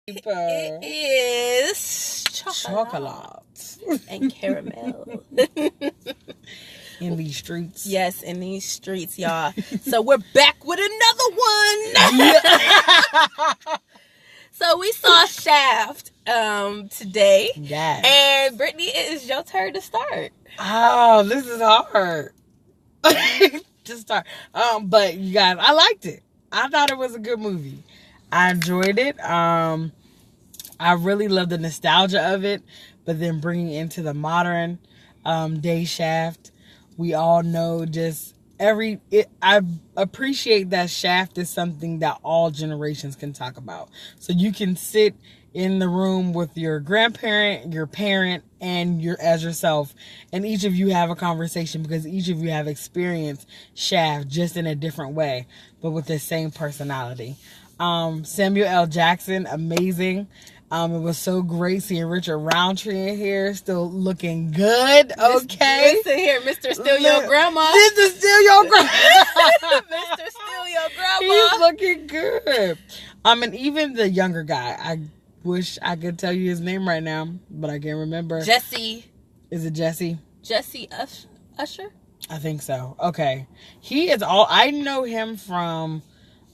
It Paper. is Chocolate. and caramel. In these streets. Yes, in these streets, y'all. So we're back with another one. So we saw Shaft today. Yes. And Brittany, it is your turn to start. Oh, this is hard. To start. But you guys, I liked it. I thought it was a good movie. I enjoyed it. I really love the nostalgia of it, but then bringing into the modern day Shaft. We all know I appreciate that Shaft is something that all generations can talk about. So you can sit in the room with your grandparent, your parent, and yourself, and each of you have a conversation because each of you have experienced Shaft just in a different way, but with the same personality. Samuel L. Jackson, amazing. It was so great seeing Richard Roundtree in here, still looking good. Okay, Listen here, Mr. Still Your Grandma. Mr. Still Your Grandma. Mr. Still Your Grandma. He's looking good. And even the younger guy, I wish I could tell you his name right now, but I can't remember. Jesse. Is it Jesse? Jesse Usher? I think so. Okay. He is all, I know him from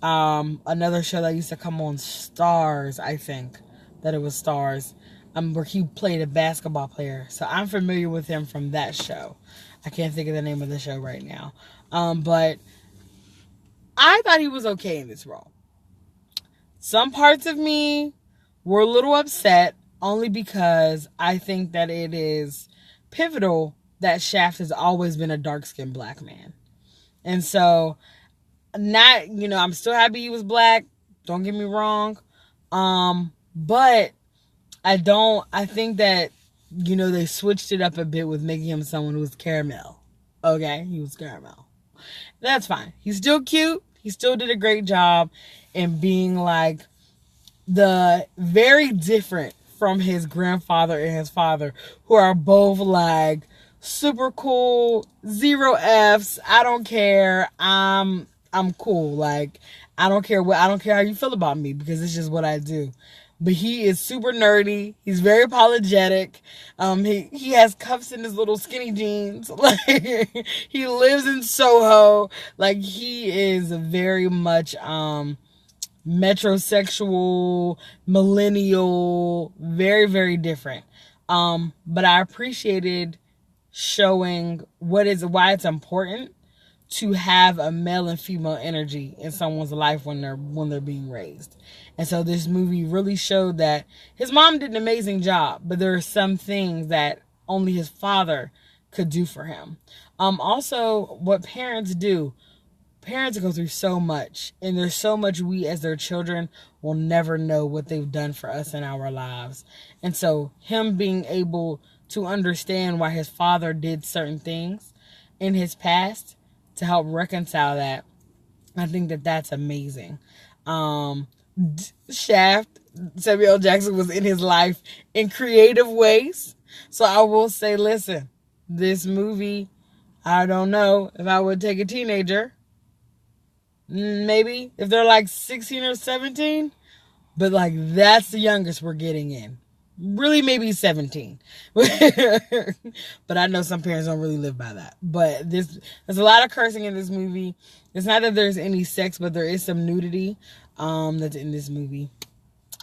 another show that used to come on Stars, I think. That it was Stars. Where he played a basketball player. So I'm familiar with him from that show. I can't think of the name of the show right now. But I thought he was okay in this role. Some parts of me were a little upset only because I think that it is pivotal that Shaft has always been a dark-skinned black man. And so, I'm still happy he was black. Don't get me wrong. But I think that, they switched it up a bit with making him someone who was caramel. Okay? He was caramel. That's fine. He's still cute. He still did a great job in being like the very different from his grandfather and his father, who are both like super cool, 0 Fs. I don't care. I'm cool. Like, I don't care how you feel about me because it's just what I do. But he is super nerdy. He's very apologetic. He has cuffs in his little skinny jeans. Like, he lives in Soho. Like, he is very much metrosexual, millennial, very, very different. But I appreciated showing why it's important to have a male and female energy in someone's life when they're being raised. And so this movie really showed that his mom did an amazing job, but there are some things that only his father could do for him. Also, what parents do. Parents go through so much, and there's so much we as their children will never know what they've done for us in our lives. And so him being able to understand why his father did certain things in his past to help reconcile that, I think that that's amazing. Shaft, Samuel L. Jackson was in his life in creative ways. So I will say, listen, this movie, I don't know if I would take a teenager. Maybe if they're like 16 or 17. But like, that's the youngest we're getting in. Really, maybe 17. But I know some parents don't really live by that. But there's a lot of cursing in this movie. It's not that there's any sex, but there is some nudity that's in this movie.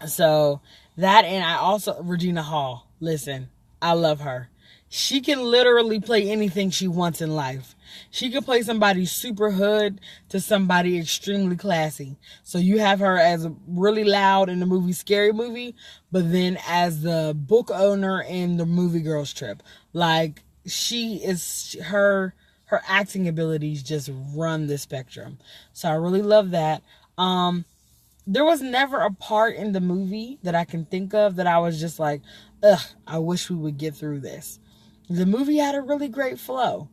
So that, and I also, Regina Hall. Listen, I love her. She can literally play anything she wants in life. She can play somebody super hood to somebody extremely classy. So you have her as really loud in the movie Scary Movie, but then as the book owner in the movie Girls Trip. Like, her acting abilities just run the spectrum. So I really love that. There was never a part in the movie that I can think of that I was just like, ugh, I wish we would get through this. The movie had a really great flow.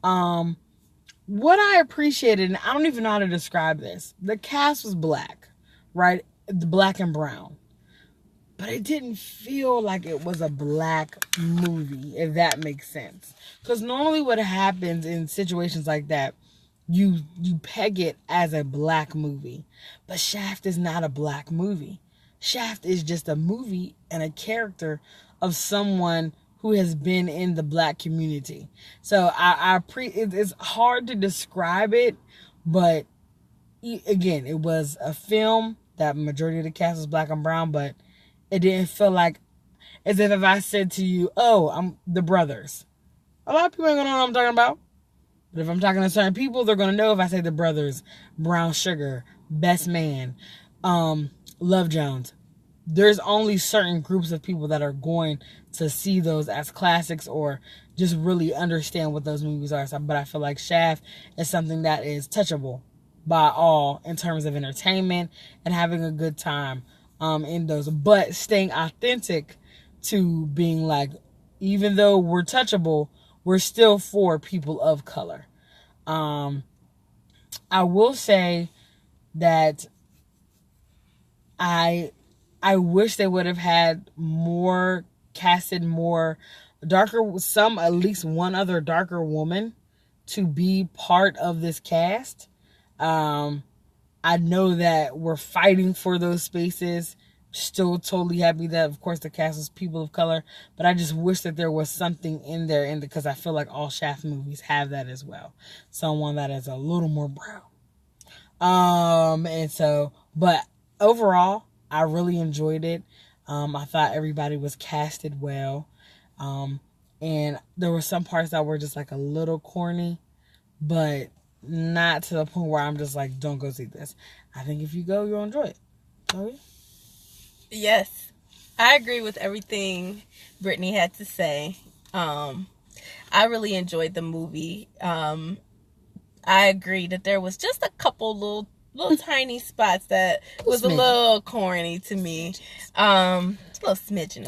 What I appreciated, and I don't even know how to describe this, the cast was black, right? Black and brown. But it didn't feel like it was a black movie, if that makes sense. Because normally what happens in situations like that, you peg it as a black movie. But Shaft is not a black movie. Shaft is just a movie and a character of someone who has been in the black community. So it's hard to describe it, but again, it was a film that majority of the cast was black and brown, but it didn't feel like as if I said to you, "Oh, I'm the brothers." A lot of people ain't gonna know what I'm talking about. But if I'm talking to certain people, they're gonna know if I say the brothers, Brown Sugar, Best Man, Love Jones. There's only certain groups of people that are going to see those as classics or just really understand what those movies are. But I feel like Shaft is something that is touchable by all in terms of entertainment and having a good time in those. But staying authentic to being like, even though we're touchable, we're still for people of color. I will say that I wish they would have had casted more darker, at least one other darker woman to be part of this cast. I know that we're fighting for those spaces. Still totally happy that, of course, the cast was people of color, but I just wish that there was something in there, because I feel like all Shaft movies have that as well. Someone that is a little more brown. But overall, I really enjoyed it. I thought everybody was casted well. And there were some parts that were just like a little corny, but not to the point where I'm just like, don't go see this. I think if you go, you'll enjoy it. Okay? Yes, I agree with everything Brittany had to say. I really enjoyed the movie. I agree that there was just a couple little tiny spots that was a little corny to me. A little smidgen.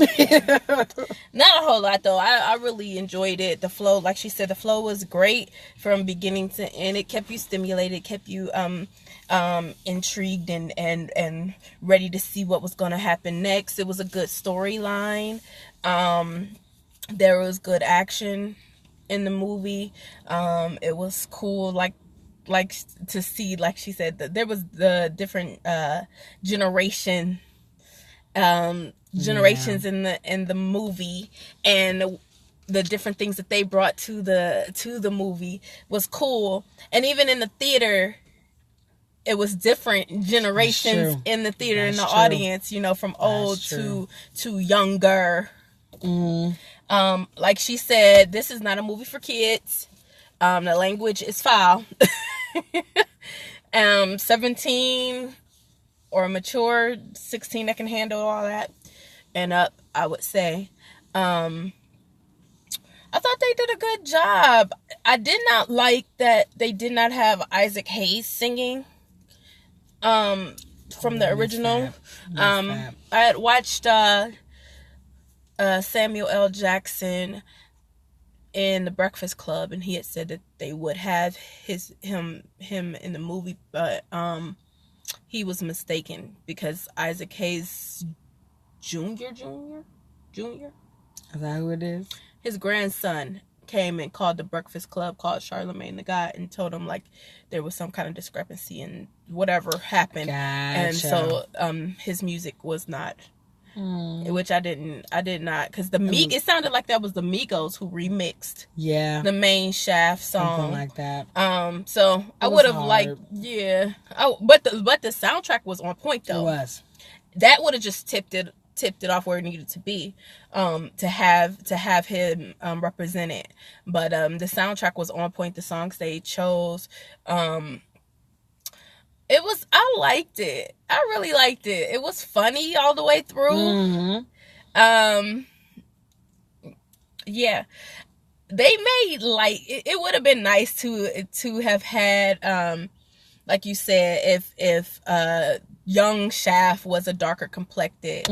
Not a whole lot though. I really enjoyed it. The flow, like she said, the flow was great from beginning to end. It kept you stimulated, kept you intrigued and ready to see what was going to happen next. It was a good storyline. There was good action in the movie. It was cool, like to see, like she said, that there was the different generations in the movie, and the different things that they brought to the movie was cool. And even in the theater, it was different generations in the theater, in the audience, from old to younger. Like she said, this is not a movie for kids. The language is foul. 17 or mature, 16 that can handle all that and up, I would say. I thought they did a good job. I did not like that they did not have Isaac Hayes singing from the original. I had watched Samuel L. Jackson in The Breakfast Club, and he had said that they would have him in the movie, but he was mistaken, because Isaac Hayes Jr. Is that who it is? His grandson came and called The Breakfast Club, called Charlemagne the God, and told him like there was some kind of discrepancy and whatever happened. Gotcha. And so his music was not, which I did not, because it sounded like that was the Migos who remixed the main Shaft song, something like that. So I would have liked, but the soundtrack was on point though. It was. That would have just tipped it off where it needed to be, to have him represented. But the soundtrack was on point. The songs they chose, I liked it. I really liked it. It was funny all the way through. Yeah, they made it would have been nice to have had, like you said, if young Shaft was a darker complected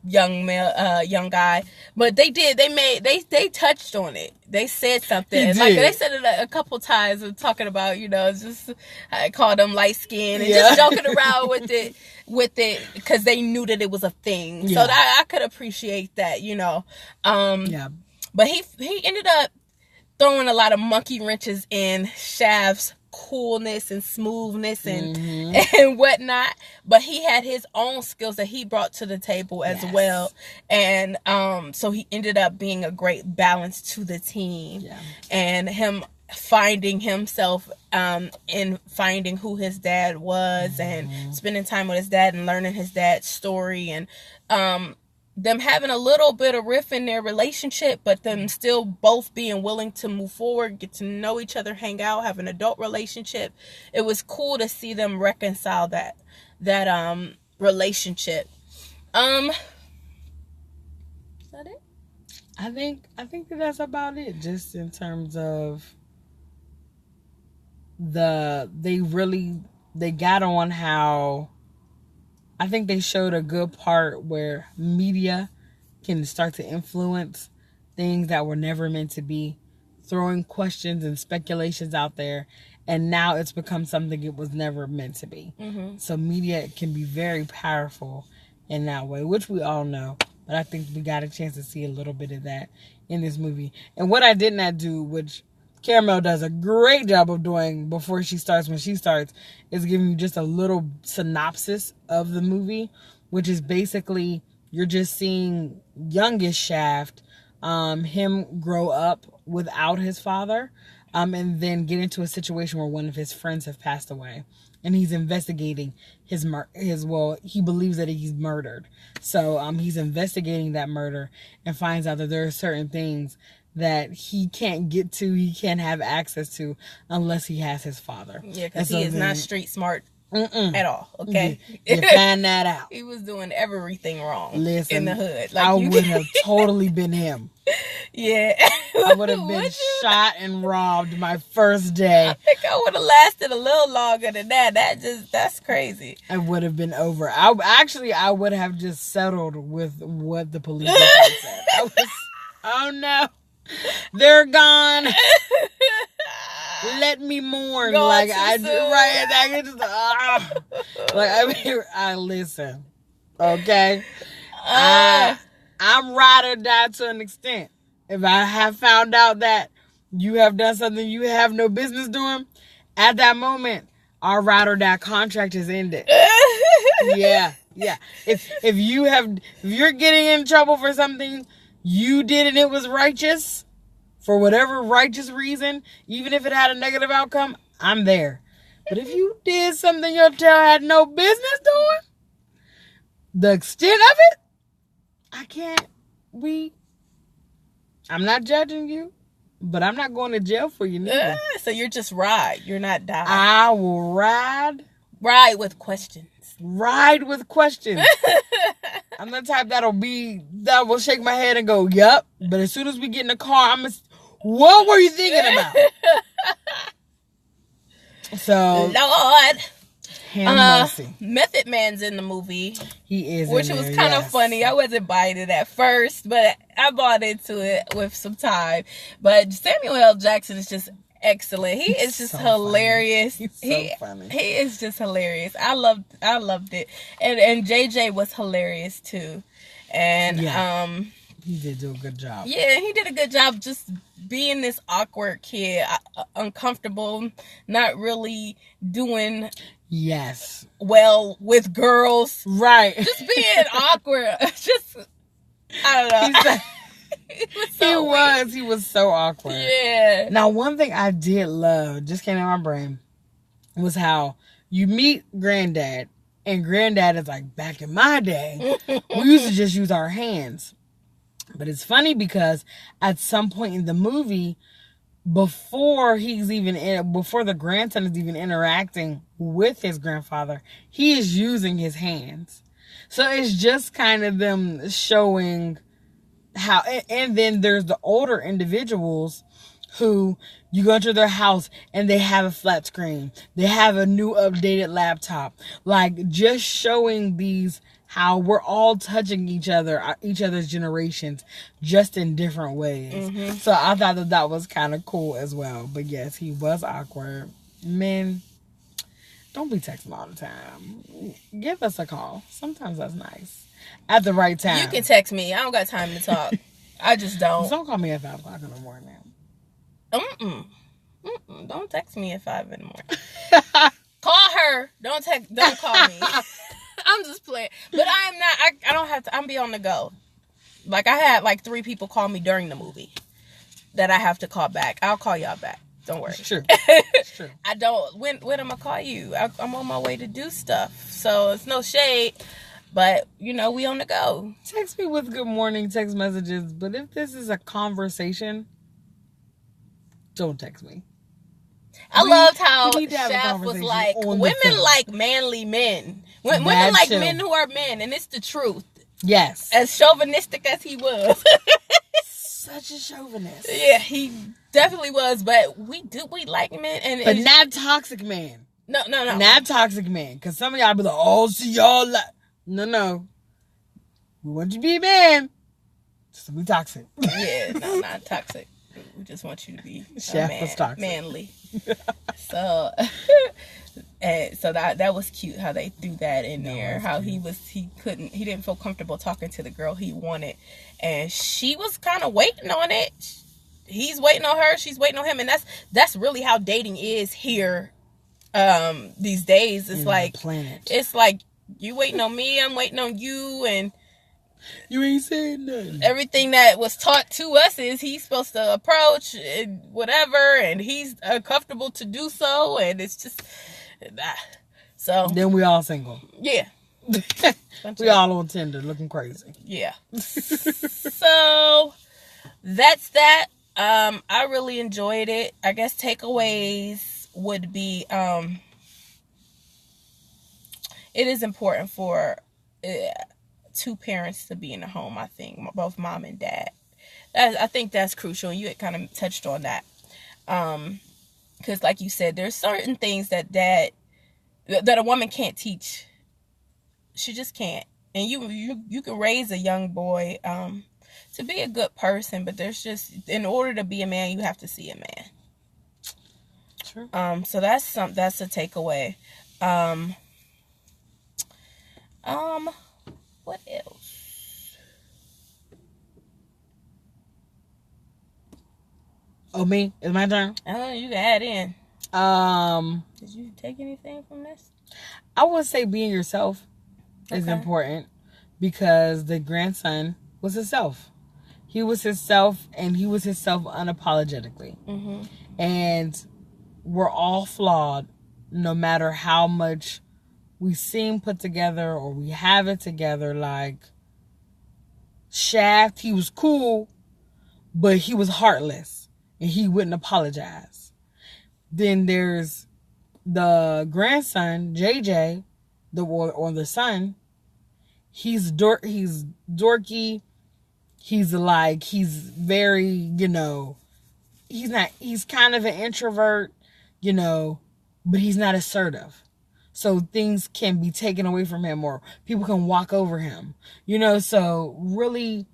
young guy, but they touched on it. They said something, like they said it a couple times, talking about, just I called them light skin and just joking around with it because they knew that it was a thing. So I could appreciate that, but he ended up throwing a lot of monkey wrenches in Shaft's coolness and smoothness and whatnot, but he had his own skills that he brought to the table as well, and so he ended up being a great balance to the team, and him finding himself in finding who his dad was and spending time with his dad and learning his dad's story, and them having a little bit of riff in their relationship, but them still both being willing to move forward, get to know each other, hang out, have an adult relationship. It was cool to see them reconcile that relationship. Is that it? I think that's about it, just in terms of they got on how I think they showed a good part where media can start to influence things that were never meant to be, throwing questions and speculations out there, and now it's become something it was never meant to be. So media can be very powerful in that way, which we all know, but I think we got a chance to see a little bit of that in this movie. And what I did not do, which Caramel does a great job of doing when she starts, is giving you just a little synopsis of the movie, which is basically you're just seeing youngest Shaft, him grow up without his father, and then get into a situation where one of his friends have passed away, and he's investigating he believes that he's murdered. So he's investigating that murder and finds out that there are certain things that he can't have access to unless he has his father. Yeah, because he is not street smart at all. Okay, you find that out. He was doing everything wrong. Listen, in the hood. I would have totally been him. Yeah, I would have been shot and robbed my first day. I think I would have lasted a little longer than that. That's crazy. I would have been over. I would have just settled with what the police said. Oh no. They're gone. Let me mourn. I listen. Okay. I'm ride or die to an extent. If I have found out that you have done something you have no business doing, at that moment, our ride or die contract is ended. Yeah. If you're getting in trouble for something you did and it was righteous, for whatever righteous reason, even if it had a negative outcome, I'm there. But if you did something your tail had no business doing, the extent of it, I'm not judging you, but I'm not going to jail for you neither. So you're just ride. You're not die. I will ride. Ride with questions. Ride with questions. I'm the type that will shake my head and go, yup. But as soon as we get in the car, what were you thinking about? So, Lord. Mercy. Method Man's in the movie. He is, which was kind of funny. I wasn't buying it at first, but I bought into it with some time. But Samuel L. Jackson is just excellent. He is just hilarious. He's so funny. He is just hilarious. I loved it. And JJ was hilarious too. And he did do a good job. Yeah, he did a good job just being this awkward kid, uncomfortable, not really doing well with girls. Right. Just being awkward. Just, I don't know. He was so awkward. Yeah. Now, one thing I did love, just came in my brain, was how you meet Granddad, and Granddad is like, back in my day, we used to just use our hands. But it's funny because at some point in the movie, before the grandson is even interacting with his grandfather, he is using his hands. So it's just kind of them showing how, and then there's the older individuals who you go to their house and they have a flat screen. They have a new updated laptop. Like, just showing how we're all touching each other's generations, just in different ways. Mm-hmm. So I thought that was kind of cool as well. But yes, he was awkward. Men, don't be texting all the time. Give us a call. Sometimes that's nice. At the right time. You can text me. I don't got time to talk. I just don't. Don't call me at 5 o'clock in the morning. Don't text me at 5 in the morning. Call her. Don't call me. I'm just playing. But I am not. I don't have to. I'm be on the go. Like, I had like 3 people call me during the movie that I have to call back. I'll call y'all back. Don't worry. It's true. It's true. I don't. When am I gonna call you? I'm on my way to do stuff. So it's no shade. But, we on the go. Text me with good morning text messages. But if this is a conversation, don't text me. I loved how we need to have a Shaft was conversation like, on the women film. like manly men. Women That like too. men who are men. And it's the truth. Yes. As chauvinistic as he was. Such a chauvinist. Yeah, he definitely was. But we like men. But not toxic man. No. Not toxic man. Because some of y'all be like, oh, see y'all like... No. We want you to be a man. Just to be toxic. Yeah, no, not toxic. We just want you to be Shaft was toxic. manly. So, and so that was cute how they threw that in there. How he didn't feel comfortable talking to the girl he wanted, and she was kind of waiting on it. He's waiting on her. She's waiting on him, and that's really how dating is here. These days, it's like it's like you waiting on me, I'm waiting on you, and you ain't saying nothing. Everything that was taught to us is he's supposed to approach and whatever, and he's comfortable to do so, and it's just so. Then we all single. Yeah, we all on Tinder looking crazy. Yeah. So that's that. I really enjoyed it. I guess takeaways would be it is important for 2 parents to be in the home. I think both mom and dad. I think that's crucial. You had kind of touched on that, because like you said, there's certain things that a woman can't teach. She just can't. And you can raise a young boy to be a good person, but there's just, in order to be a man, you have to see a man. True. So that's a takeaway. What else? Oh, me? It's my turn? I don't know, you can add in. Did you take anything from this? I would say being yourself is important, because the grandson was himself. He was himself, and he was himself unapologetically. Mm-hmm. And we're all flawed, no matter how much we seem put together or we have it together. Like Shaft, he was cool, but he was heartless and he wouldn't apologize. Then there's the grandson, JJ, the son. He's dorky. He's very, he's kind of an introvert, but he's not assertive. So things can be taken away from him, or people can walk over him, so really,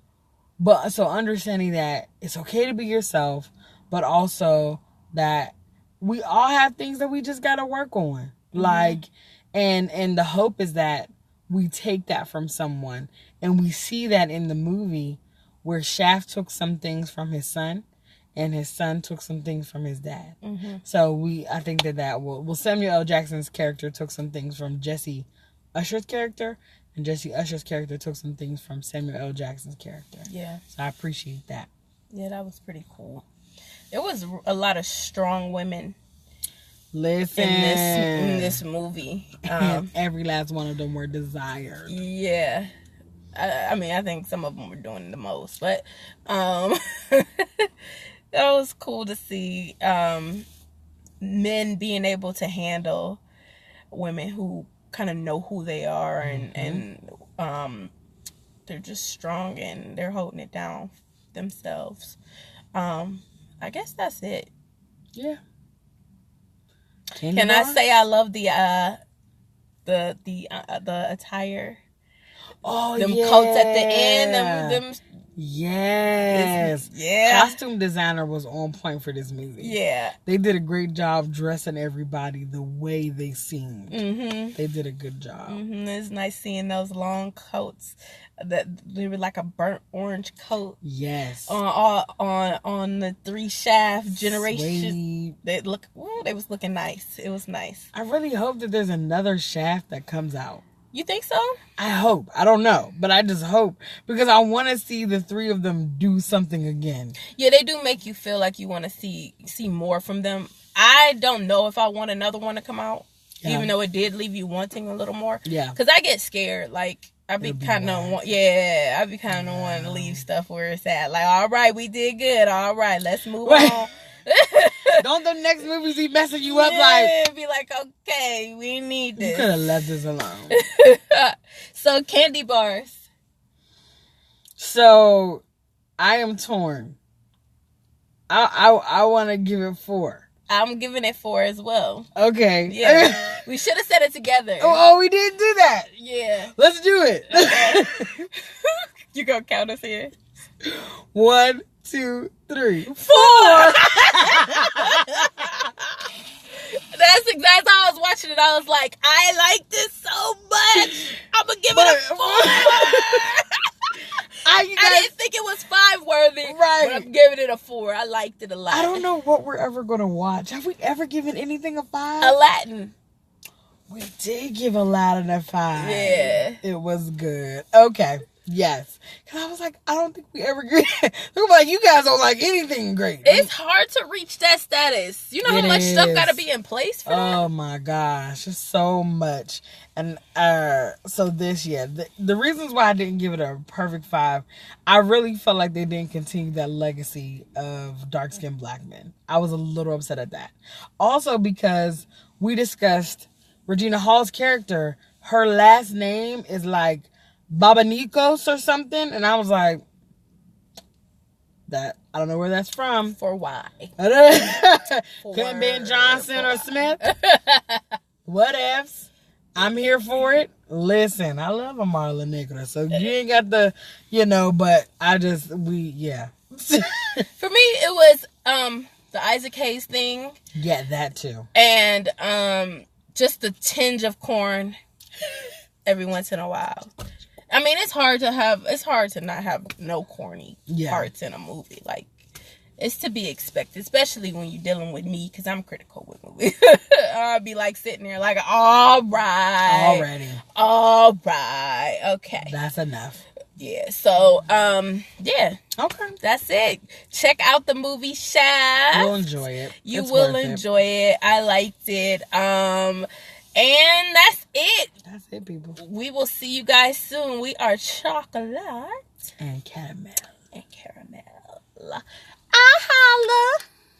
so understanding that it's okay to be yourself, but also that we all have things that we just got to work on. Mm-hmm. And the hope is that we take that from someone, and we see that in the movie where Shaft took some things from his son, and his son took some things from his dad. Mm-hmm. So I think that Samuel L. Jackson's character took some things from Jesse Usher's character, and Jesse Usher's character took some things from Samuel L. Jackson's character. Yeah. So I appreciate that. Yeah, that was pretty cool. There was a lot of strong women. Listen, in this movie, and every last one of them were desired. Yeah. I mean, I think some of them were doing the most, but that was cool to see men being able to handle women who kind of know who they are, and they're just strong and they're holding it down themselves. I guess that's it. Yeah. Can I say I love the attire? Oh, them coats at the end, them Yes. Yeah. Costume designer was on point for this movie. Yeah. They did a great job dressing everybody the way they seemed. Mm-hmm. They did a good job. Mm-hmm. It's nice seeing those long coats that they were like a burnt orange coat. Yes. On the 3 Shaft generation. Sweet. They was looking nice. It was nice. I really hope that there's another Shaft that comes out. You think so? I hope. I don't know, but I just hope because I want to see the 3 of them do something again. Yeah, they do make you feel like you want to see more from them. I don't know if I want another one to come out, even though it did leave you wanting a little more. Yeah. Because I get scared. Like, I'd be kind of wanting to leave stuff where it's at. Like, all right, we did good. All right, let's move on. Don't the next movies be messing you up like... Be like, okay, we need this. You could have left this alone. So, candy bars. So, I am torn. I want to give it 4. I'm giving it 4 as well. Okay. Yeah. We should have said it together. Oh, we didn't do that. Yeah. Let's do it. Okay. You gonna count us here? 1, 2, 3, 4. That's exactly how I was watching it. I was like, I like this so much. I'm gonna give it a 4. I didn't think it was 5 worthy. Right. But I'm giving it a 4. I liked it a lot. I don't know what we're ever going to watch. Have we ever given anything a 5? Aladdin. We did give Aladdin a 5. Yeah. It was good. Okay. Yes. Because I was like, I don't think we ever get... I'm like, you guys don't like anything great. It's hard to reach that status. You know how much stuff got to be in place for that? Oh my gosh. It's so much. And so this year, the reasons why I didn't give it a perfect 5, I really felt like they didn't continue that legacy of dark-skinned black men. I was a little upset at that. Also because we discussed Regina Hall's character, her last name is like Babanikos or something, and I was like, that I don't know where that's from. For why? Couldn't Ben Johnson or Smith. What ifs? I'm here for it. Listen, I love a Marla Nicholas, so you ain't got the, but For me, it was the Isaac Hayes thing. Yeah, that too. And just the tinge of corn every once in a while. I mean, it's hard to not have no corny parts in a movie. Like, it's to be expected, especially when you're dealing with me, because I'm critical with movies. I'll be like sitting there like, all right. Okay. That's enough. Yeah, so, yeah. Okay. That's it. Check out the movie Shaft. You'll enjoy it. You will enjoy it. I liked it. And that's it. That's it, people. We will see you guys soon. We are chocolate and caramel. I holla.